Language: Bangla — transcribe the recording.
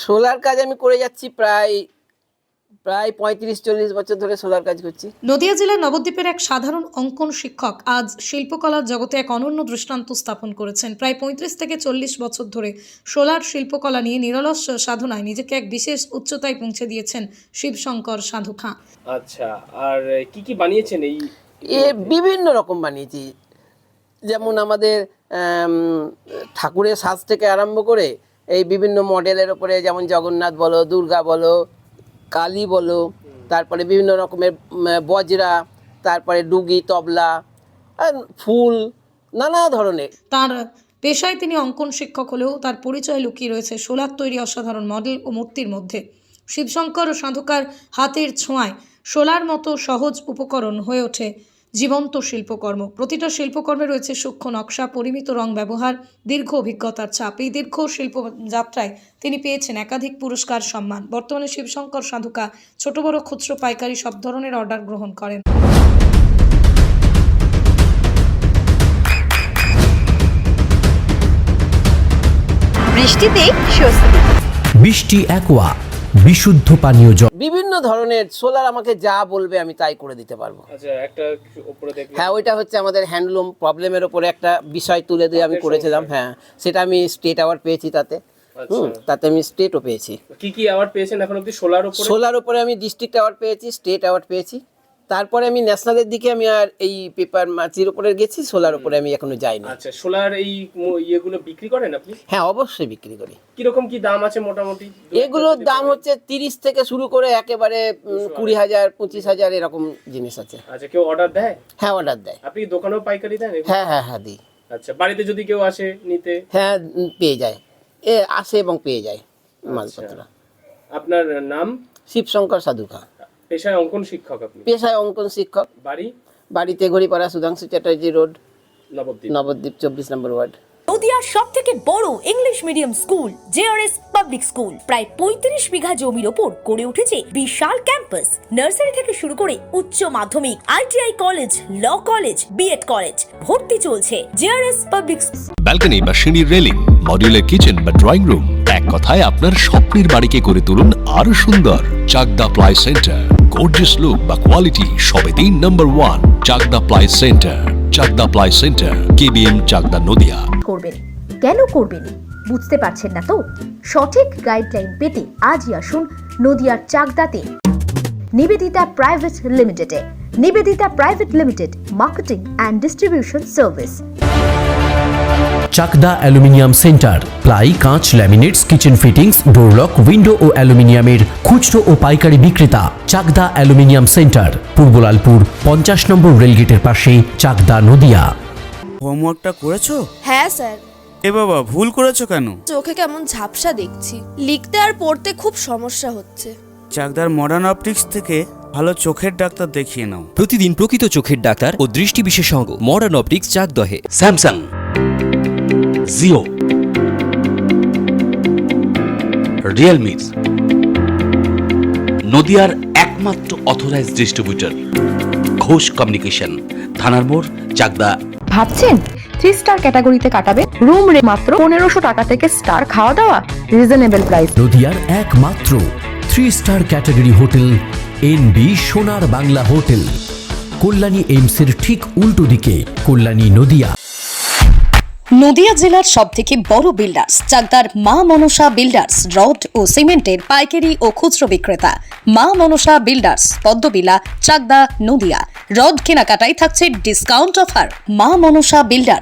সোলার কাজ আমি করে যাচ্ছি প্রায় 35-40 বছর ধরে সোলার কাজ করছি। নদিয়া জেলার নবদ্বীপের এক সাধারণ অঙ্কন শিক্ষক আজ শিল্পকলার জগতে এক অনন্য দৃষ্টান্ত স্থাপন করেছেন। প্রায় 35 থেকে 40 বছর ধরে সোলার শিল্পকলা নিয়ে নিরলস সাধনায় নিজেকে এক বিশেষ উচ্চতায় পৌঁছে দিয়েছেন শিবশঙ্কর সাধু খাঁ। আচ্ছা, আর কি কি বানিয়েছেন? বিভিন্ন রকম বানিয়েছি, যেমন আমাদের ঠাকুরের সাজ থেকে আরম্ভ করে এই বিভিন্ন মডেলের ওপরে, যেমন জগন্নাথ বলো, দুর্গা বলো, কালী বলো, তারপরে বিভিন্ন রকমের বজরা, তারপরে ডুগি, তবলা, ফুল, নানা ধরনের। তার পেশায় তিনি অঙ্কন শিক্ষক হলেও তার পরিচয় লুকিয়ে রয়েছে সোলার তৈরি অসাধারণ মডেল ও মূর্তির মধ্যে। শিবশঙ্কর সাধুকার হাতের ছোঁয়ায় সোলার মতো সহজ উপকরণ হয়ে ওঠে জীবন্ত শিল্পকর্ম। প্রতিটা শিল্পকর্মে রয়েছে সূক্ষ্ম নকশা, পরিমিত রং ব্যবহার, দীর্ঘ অভিজ্ঞতার ছাপ। এই দীর্ঘ শিল্পযাত্রায় তিনি পেয়েছেন একাধিক পুরস্কার, সম্মান। বর্তমানে শিবশঙ্কর সাধুকা ছোট বড় খুচরো পাইকারি সব ধরনের অর্ডার গ্রহণ করেন। বৃষ্টিতে স্বস্তি। বৃষ্টি অ্যাকোয়া বিশুদ্ধ পানীয় জল। বিভিন্ন ধরনের সোলার আমাকে যা বলবে আমি তাই করে দিতে পারবো। আচ্ছা, একটা উপরে দেখলাম। হ্যাঁ, ওইটা হচ্ছে আমাদের হ্যান্ডলুম প্রবলেমের ওপরে একটা বিষয় তুলে দিয়ে আমি করেছিলাম। হ্যাঁ, সেটা আমি স্টেট অ্যাওয়ার্ড পেয়েছি তাতে। তাতে আমি স্টেটও পেয়েছি। কি কি অ্যাওয়ার্ড পেয়েছেন এখন অবধি সোলার উপরে? সোলার উপরে আমি ডিস্ট্রিক্ট অ্যাওয়ার্ড পেয়েছি, স্টেট অ্যাওয়ার্ড পেয়েছি। তারপরে আমি ন্যাশনালের দিকে আমি আর এই পেপার মাছির উপরে গেছি, সোলার উপরে আমি এখনো যাইনি। আচ্ছা, সোলার এই ইয়েগুলো বিক্রি করেন আপনি? হ্যাঁ, অবশ্যই বিক্রি করি। কিরকম কি দাম আছে মোটামুটি? এগুলোর দাম হচ্ছে 30 থেকে শুরু করে একেবারে 20,000, 25,000 এরকম জিনিস আছে। আচ্ছা, কেউ অর্ডার দেয়? হ্যাঁ, অর্ডার দেয়। আপনি দোকানেও পাইকারি দেন? হ্যাঁ দিই। আচ্ছা, বাড়িতে যদি কেউ আসে নিতে? হ্যাঁ, পেয়ে যায়, আসে এবং পেয়ে যায় মালপত্র। আপনার নাম? শিবশঙ্কর সাধু খাঁ। পেশায় অঙ্কন শিক্ষক আপনি? পেশায় অঙ্কন শিক্ষক। বাড়িতে গড়িপাড়া, সুধাংশু চ্যাটার্জি রোড, নবদ্বীপ 24 নম্বর ওয়ার্ড। নদিয়ার সব থেকে বড় English medium school JRS public school প্রায় 35 বিঘা জমির ওপর গড়ে উঠেছে বিশাল ক্যাম্পাস। নার্সারি থেকে শুরু করে উচ্চ মাধ্যমিক, ITI college, law college, BEd college, ভর্তি চলছে জেআরএস পাবলিক। ব্যালকনি বা সিঁড়ির রেলিং, মডিউলার কিচেন বা ড্রয়িং রুম, এক কথায় আপনার স্বপ্নের বাড়িকে করে তুলুন আরো সুন্দর। Chakdah ply centre, gorgeous look বা কোয়ালিটি সবে 3 number 1 Chakdah ply centre. Chakdah ply centre, KBM, Chakdah, Nadia. করবেন কেন করবেন বুঝতে পারছেন না তো? সঠিক গাইডলাইন পেতে আজই আসুন নদিয়ার চাকদাতে নিবেদিতা প্রাইভেট লিমিটেডে। Nibedita private limited, marketing and distribution service. Chakda aluminium centre, ply, কাঁচ, laminates, kitchen fittings, door lock, window ও অ্যালুমিনিয়ামের খুচরো ও পাইকারি বিক্রেতা। Chakda aluminium centre, Purbalalpur 50 number রেলগেটের পাশে, চাকদা, নদিয়া। হোমওয়ার্কটা করেছো? হ্যাঁ স্যার। এ বাবা, ভুল করেছো কেন? চোখে কেমন ঝাপসা দেখছি, লিখতে আর পড়তে খুব সমস্যা হচ্ছে। চাকদার মডার্ন অপটিক্স থেকে ভালো চোখের ডাক্তার দেখিয়ে নাও। প্রতিদিন প্রকৃত চোখের ডাক্তার ও দৃষ্টি বিশেষজ্ঞ মডার্ন অপটিক্স, চাকদহে। স্যামসাং, জিও, রিয়েলমি, নদিয়ার একমাত্র অথরাইজড ডিস্ট্রিবিউটর ঘোষ কমিউনিকেশন, থানার মোড়, চাকদা। ভাবছেন 3 স্টার ক্যাটাগরিতে কাটাবেন? রুম রে মাত্র 1500 টাকা থেকে স্টার, খাওয়া দাওয়া রিজনেবল প্রাইস। নদিয়ার একমাত্র 3 স্টার ক্যাটাগরি হোটেল এনবি সোনার বাংলা হোটেল, কল্যাণী এইমসের ঠিক উল্টো দিকে, কল্যাণী, নদিয়া। নদিয়া জেলার সব থেকে বড় বিল্ডার্স চাকদার মা মনসা বিল্ডার্স, রড ও সিমেন্টের পাইকারি ও খুচরো বিক্রেতা। মা মনসা বিল্ডার্স, পদ্মবিলা, চাকদা, নদিয়া। রড কেনাকাটায় থাকছে ডিসকাউন্ট অফার। মা মনসা বিল্ডার্স,